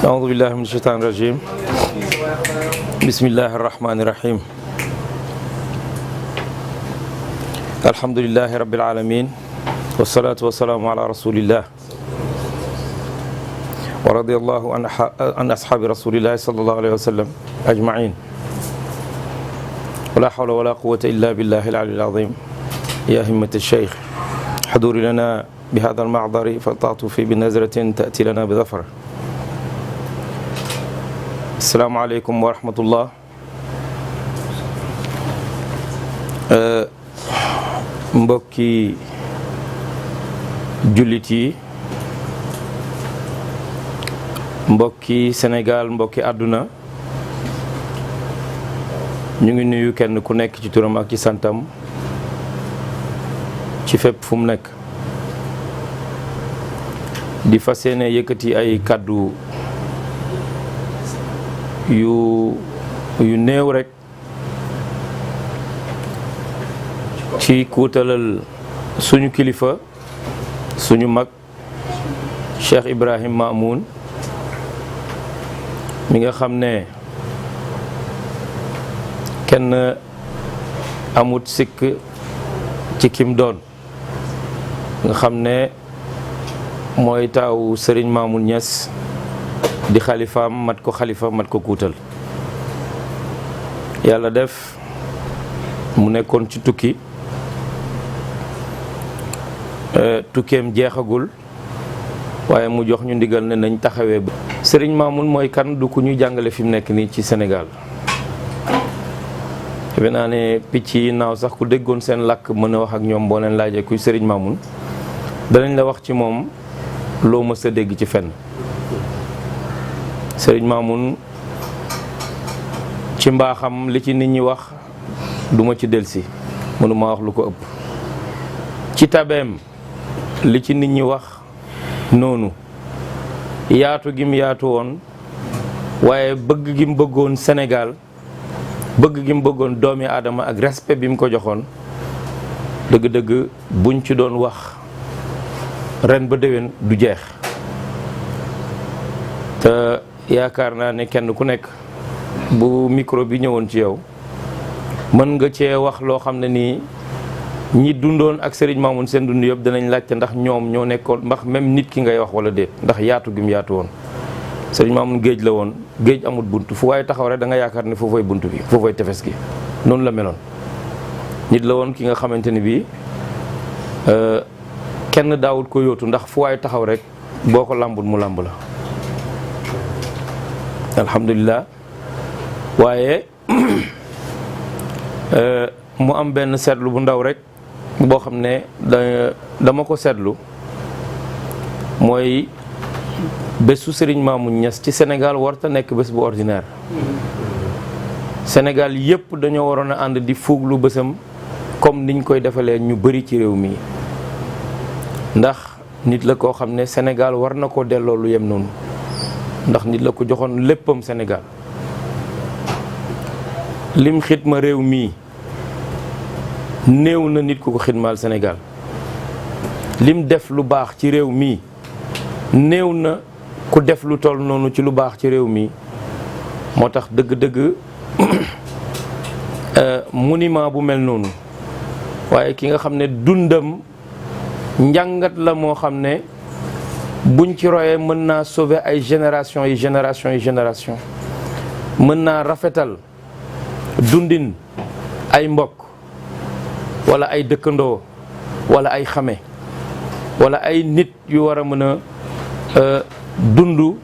أعوذ بالله من الشيطان الرجيم بسم الله الرحمن الرحيم الحمد لله رب العالمين والصلاة والسلام على رسول الله ورضي الله عن أصحاب رسول الله صلى الله عليه وسلم أجمعين ولا حول ولا قوة إلا بالله العلي العظيم يا همة الشيخ حضور لنا بهذا المعذر فلتعطف بنظرة تأتي لنا بظفر. السلام عليكم ورحمة الله. mbokki jullit yi, mbokki Sénégal, mbokki àdduna, ñu ngi nuyu kenn ku nekk ci turam ak ci santam ci fépp fu mu nekk di fas yéene yëkkati ay kàddu yu néew rekk ci kuutalal suñu kilifa suñu mag Cheikh Ibrahim Mamoun mi nga xam ne kenn amut sikk ci kim doon, nga xam ne mooy taawu Serigne Mamoun Niass di xalifaam mat ko xalifa mat ko kuutal. yàlla def mu nekkoon ci tukki, tukkeem jeexagul waaye mu jox ñu ndigal ne nañ taxawee. Serigne Mamoun mooy kan? du ku ñu jàngale fi mu nekk nii ci Sénégal. defe naa ne picc yi naaw sax ku déggoon seen làkk mën a wax ak ñoom boo leen laajee kuy Serigne Mamoun danañ la wax ci moom loo mës a dégg ci fenn. Serigne Mamoun ci mbaaxam li ci nit ñi wax duma ci delsi, mënuma wax lu ko ëpp. ci tabeem li ci nit ñi wax noonu, yaatu gim yaatu woon, waaye bëgg gim bëggoon Sénégal, bëgg gim bëggoon doomi aadama ak respect bi mu ko joxoon, dëgg-dëgg buñ ci doon wax ren ba déwén du jeex. te yaakaar naa ne kenn ku nekk bu micro bi ñëwoon ci yow mën nga cee wax loo xam ne nii ñi dundoon ak Serigne Mamoun seen dund yëpp danañ laajte ndax ñoom ñoo nekkoon, ndax même nit ki ngay wax wala déet, ndax yaatu gi mu yaatu woon. Serigne Mamoun géej la woon, géej amul bunt, fu waaye taxaw rek da nga yaakaar ne foofay bunt bi, foofay tefes gi. noonu la meloon. nit la woon ki nga xamante ni bii kenn daawut ko yóotu, ndax fu waaye taxaw rek boo ko làmbul mu làmb la. alhamdulilah. waaye mu am benn seetlu bu ndaw rek boo xam ne dama ko seetlu, mooy bésu Serigne Mamoun Niass ci Sénégal warta nekk bés bu ordinaire. Sénégal yépp dañoo waroon a ànd di fuuglu bésam comme niñ koy defalee ñu bari ci réew mi, ndax nit la koo xam ne Sénégal war na ko delloo lu yem noonu, ndax nit la ko joxoon léppam Sénégal. lim xidma réew mii néew na nit ku ko xidmaal Sénégal. lim def lu baax ci réew mii néew na ku def lu toll noonu ci lu baax ci réew mi. moo tax dëgg-dëgg monument bu mel noonu, waaye ki nga xam ne dundam njàngat la moo xam ne buñ ci royee mën naa sauver ay génération yi génération yi génération, mën naa rafetal dundin ay mbokk wala ay dëkkandoo wala ay xame wala ay nit yu war a mën a dund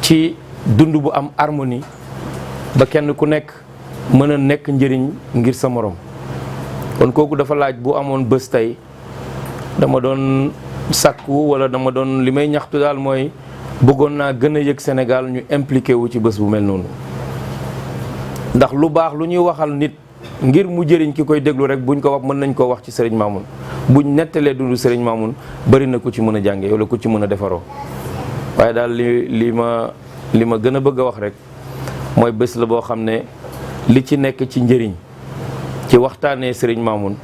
ci dund bu am harmonie ba kenn ku nekk mën a nekk njëriñ ngir sa morom. kon kooku dafa laaj bu amoon bés tey, dama doon sàkku wala dama doon li may ñaxtu daal mooy bëggoon naa gën a yëg Sénégal ñu impliqué wu ci bés bu mel noonu. ndax lu baax lu ñuy waxal nit ngir mu jëriñ ki koy déglu rek buñ ko wax mën nañ koo wax ci Serigne Mamoun. buñ nettalee dundu Serigne Mamoun bari na ku ci mën a jànge wala ku ci mën a defaroo. waaye daal li ma gën a bëgg a wax rek mooy bés la boo xam ne li ci nekk ci njëriñ ci waxtaanee Serigne Mamoun,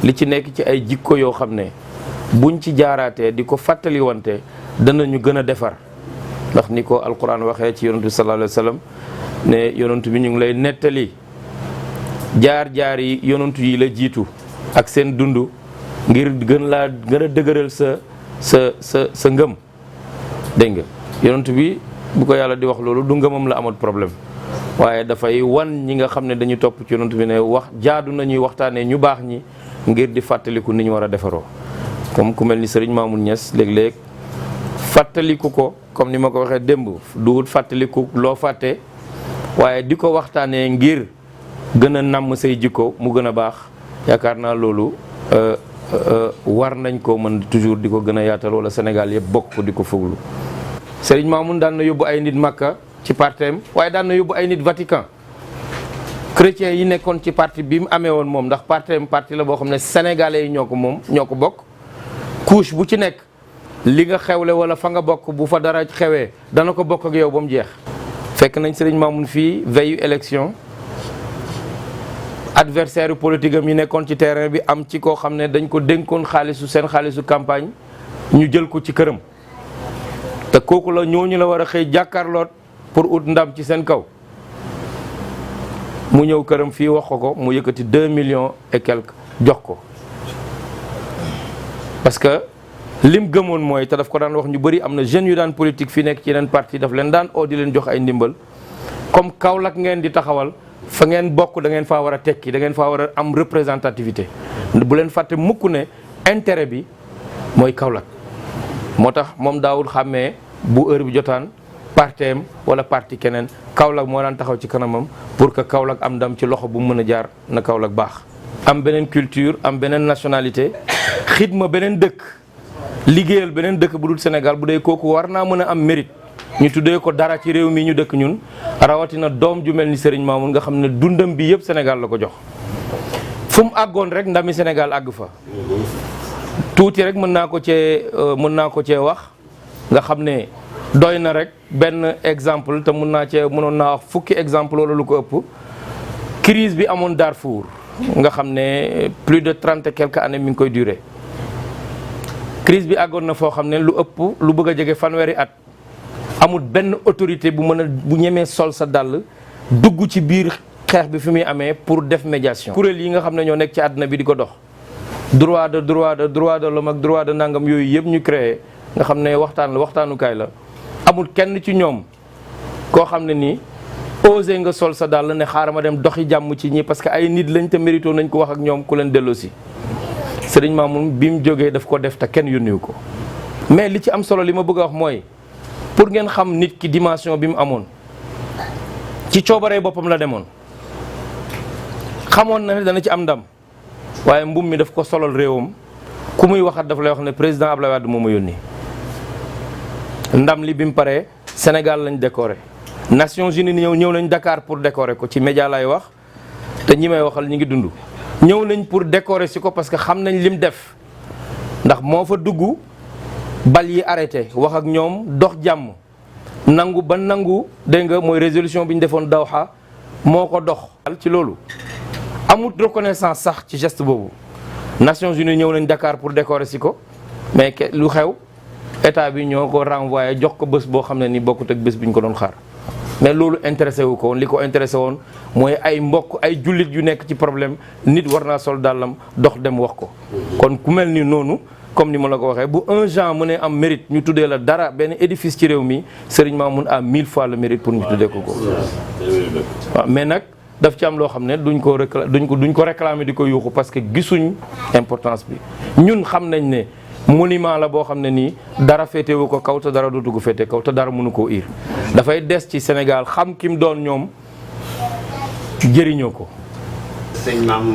li ci nekk ci ay jikko yoo xam ne buñ ci jaaraatee di ko fàttaliwante danañu gën a defar ndax ni ko alquran waxee ci yonantu bi sallallahu alayhi wa sallam ne yonantu bi ñu ngi lay nettali jaar-jaar yi yonantu yi la jiitu ak seen dund ngir gën a dëgëral sa ngëm. dégg nga yonantu bi bu ko yàlla di wax loolu du ngëmam la amoon problème waaye dafay wan ñi nga xam ne dañu topp ci yonantu bi ne wax jaadu nañuy waxtaanee ñu baax ñi ngir di fàttaliku ni ñu war a defaroo. comme ku mel ni Serigne Mamoun Niass léeg-léeg fàttaliku ko comme ni ma ko waxee démb du fàttaliku loo fàtte waaye di ko waxtaanee ngir gën a namm say jikko mu gën a baax yaakaar naa loolu war nañ ko mën toujours di ko gën a yaatal wala Sénégal yëpp bokk ko di ko fuglu. Serigne Mamoun daan na yóbbu ay nit Makka ci partem waaye daan na yóbbu ay nit Vatican chrétiens yi nekkoon ci parti bi mu amee woon moom ndax parti la boo xam ne sénégalais yi ñoo ko moom ñoo ko bokk. couche bu ci nekk li nga xewle wala fa nga bokk bu fa dara xewee dana ko bokk ak yow ba mu jeex. fekk nañ Serigne Mamoun fii veille élection adversaire politique am yi nekkoon ci terrain bi am ci koo xam ne dañ ko dénkoon seen xaalisu campagne ñu jël ko ci këram te kooku la ñooñu la war a xëy jàkkaarloot pour ut ndam ci seen kaw mu ñëw këram fii wax ko mu yëkkati 2 millions et quelque jox ko. parce que lim gëmoon mooy te daf ko daan wax ñu bëri am na jeunes yu daan politique fii nekk ci yeneen parti daf leen daan oo di leen jox ay ndimbal comme Kaolack ngeen di taxawal fa ngeen bokk da ngeen faa war a tekki da ngeen faa war a am représentativité bu leen fàtte mukk ne intérêt bi mooy Kaolack. moo tax moom daawul xàmmee bu heure bi jotaan parteem wala parti keneen Kaolack moo daan taxaw ci kanamam pour que Kaolack am ndam ci loxo bu mu mën a jaar na Kaolack baax. am beneen culture am beneen nationalité xidma beneen dëkk liggéeyal beneen dëkk bu dul Sénégal bu dee kooku war naa mën a am mérite ñu tuddee ko dara ci réew mi ñu dëkk ñun rawatina doom ju mel ni Serigne Mamoun nga xam ne dundam bi yëpp Sénégal la ko jox. fu mu àggoon rek ndami Sénégal àgg fa tuuti rek mën naa ko cee wax nga xam ne doy na rek benn exemple te mënoon naa wax fukki exemple wala lu ko ëpp crise bi amoon Darfour. nga xam ne plus de 30 et quelques années mi ngi koy durer crise bi àggoon na foo xam ne lu ëpp lu bëgg a jege fanweeri at amul benn autorité bu ñemee sol sa dàll dugg ci biir xeex bi fi muy amee pour def médiation. kuréel yi nga xam ne ñoo nekk ci àdduna bi di ko dox droit de l'homme ak droit de nangam yooyu yëpp ñu créé nga xam ne waxtaanukaay la amul kenn ci ñoom koo xam ne nii. osé nga sol sa dàll ne xaaral ma dem doxi jàmm ci ñi parce que ay nit lañ te mérito nañ ko wax ak ñoom ku leen delloosi Serigne Mamoun bi mu jógee daf ko def te kenn yónniwu ko mais li ci am solo li ma bëgg a wax mooy pour ngeen xam nit ki dimension bi mu amoon ci coobaree boppam la demoon xamoon na ne dana ci am ndam waaye mbum mi daf ko solal réewam ku muy waxat daf lay wax ne président Abdoulaye Wade moo ma yónni ndam li bi mu paree Sénégal lañ décoré. Nations Unies ñëw nañ Dakar pour décorer ko ci média lay wax te ñi may waxal ñi ngi dund ñëw nañ pour décorer si ko parce que xam nañ lim def ndax moo fa dugg bal yi arrêté wax ak ñoom dox jàmm nangu dégg nga mooy résolution bi ñu defoon Doha moo ko dox. ci loolu amut reconnaissance sax ci geste boobu Nations Unies ñëw nañ Dakar pour décorer si ko mais lu xew état bi ñoo ko renvoyé jox ko bés boo xam ne ni bokkut ak bés bi ñu ko doon xaar. mais loolu intéressé wu ko woon li ko intéressé woon mooy ay mbokk ay jullit yu nekk ci problème nit war naa sol dàllam dox dem wax ko. kon ku mel ni noonu comme ni ma la ko waxee bu un genre mu ne am mérite ñu tuddee la dara benn édifice ci réew mi Serigne Mamoun a 1000 fois le mérite pour ñu tuddee ko. waaw mais nag daf ci am loo xam ne duñ ko réclamer di ko yuuxu parce que gisuñ importance bi ñun xam nañ ne. monument la boo xam ne nii dara féetewu ko kaw te dara dootu ko féete kaw te dara mënu koo iir dafay des ci Sénégal xam kim doon ñoom jëriñoo ko.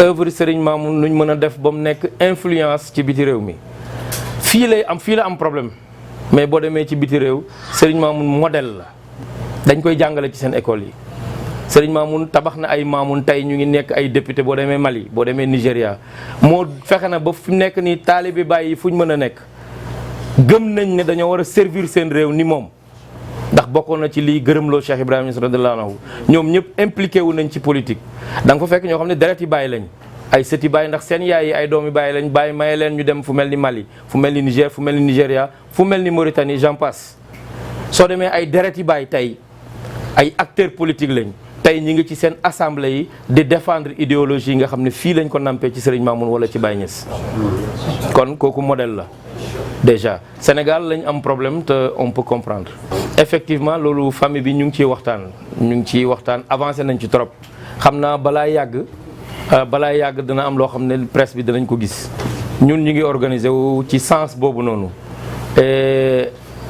œuvre Serigne Mamoun nuñ mën a def ba mu nekk influence ci biti réew mi fii la am problème mais boo demee ci biti réew Serigne Mamoun modèle la dañ koy jàngale ci seen école yi. Serigne Mamoun tabax na ay Mamoun tey ñu ngi nekk ay député boo demee Mali boo demee Nigéria moo fexe na ba fi mu nekk nii taalibe Baay yi fu ñu mën a nekk gëm nañ ne dañoo war a servir seen réew ni moom ndax bokkoon na ci lii gërëmloo Cheikh Ibrahima Niass radiyallahu anhu ñoom ñëpp impliqué wu nañ ci politique. da nga fa fekk ñoo xam ne deret yi Baay lañ ay sëti Baay ndax seen yaay yi ay doomi Baay lañ Baay maye leen ñu dem fu mel ni Mali fu mel ni Niger fu mel ni Nigéria fu mel ni Mauritanie j'en passe soo demee ay dereti baay tey ay acteurs politiques lañ tey ñi ngi ci seen assemblée yi di défendre idéologie yi nga xam ne fii lañ ko nampee ci Serigne Mamoun wala ci Baye Niass kon kooku modèle la déjà Sénégal lañ am problème te on peut comprendre. effectivement loolu famille bi ñu ngi ciy waxtaan avancé nañ ci trop xam naa balaa yàgg dina am loo xam ne presse bi dinañ ko gis ñun ñu ngi organiser wu ci sens boobu noonu.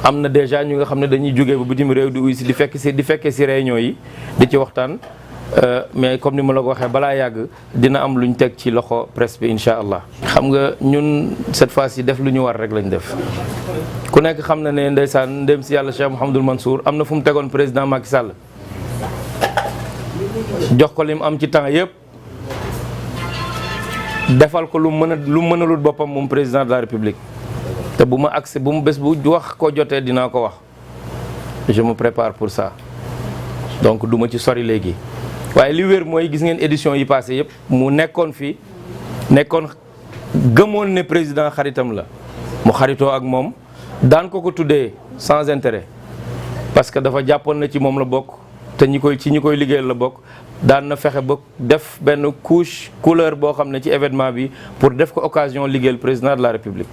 am na déjà ñu nga xam ne dañuy jógee ba bitim réew di uy si di fekkee si réunion yi di ci waxtaan mais comme ni ma la ko waxee balaa yàgg dina am luñ teg ci loxo presse bi incha allah. xam nga ñun cette fois-ci def lu ñu war rek lañ def ku nekk xam na ne ndeysaan ndem si yàlla Cheikh Mouhamadoul Mansour am na fu mu tegoon président Macky Sall jox ko lim am ci temps yëpp defal ko lu mënalul boppam moom président de la République. te bu ma accès bu mu bés bu wax ko jotee dinaa ko wax je me prépare pour ça donc du ma ci sori léegi waaye li wér mooy gis ngeen édition yi passé yëpp mu nekkoon gëmoon ne président xaritam la mu xaritoo ak moom daan ko tuddee sans intérêt parce que dafa jàppoon na ci moom la bokk te ñi koy liggéeyal la bokk daan na fexe ba def benn couleur boo xam ne ci événement bi pour def ko occasion liggéeyal président de la République.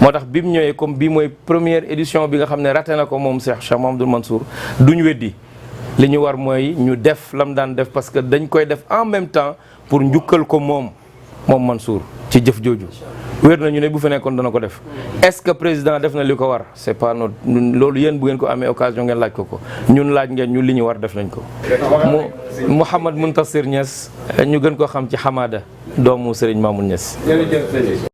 moo tax bi mu ñëwee comme bii mooy première édition bi nga xam ne raté na ko moom Cheikh Mouhamadoul Mansour duñu weddi li ñu war mooy ñu def lam daan def parce que dañ koy def en même temps pour njukkal ko moom Mansour ci jëf jooju wér nañu ne bu fi nekkoon dana ko def. est-ce que président def na li ko war c'est pas notre loolu yéen bu ngeen ko amee occasion ngeen laaj ko ñun laaj ngeen ñu li ñu war def nañ ko. Mouhamad Muntasir Niass ñu gën ko xam ci Hamada doomu Serigne Mamoun Niass.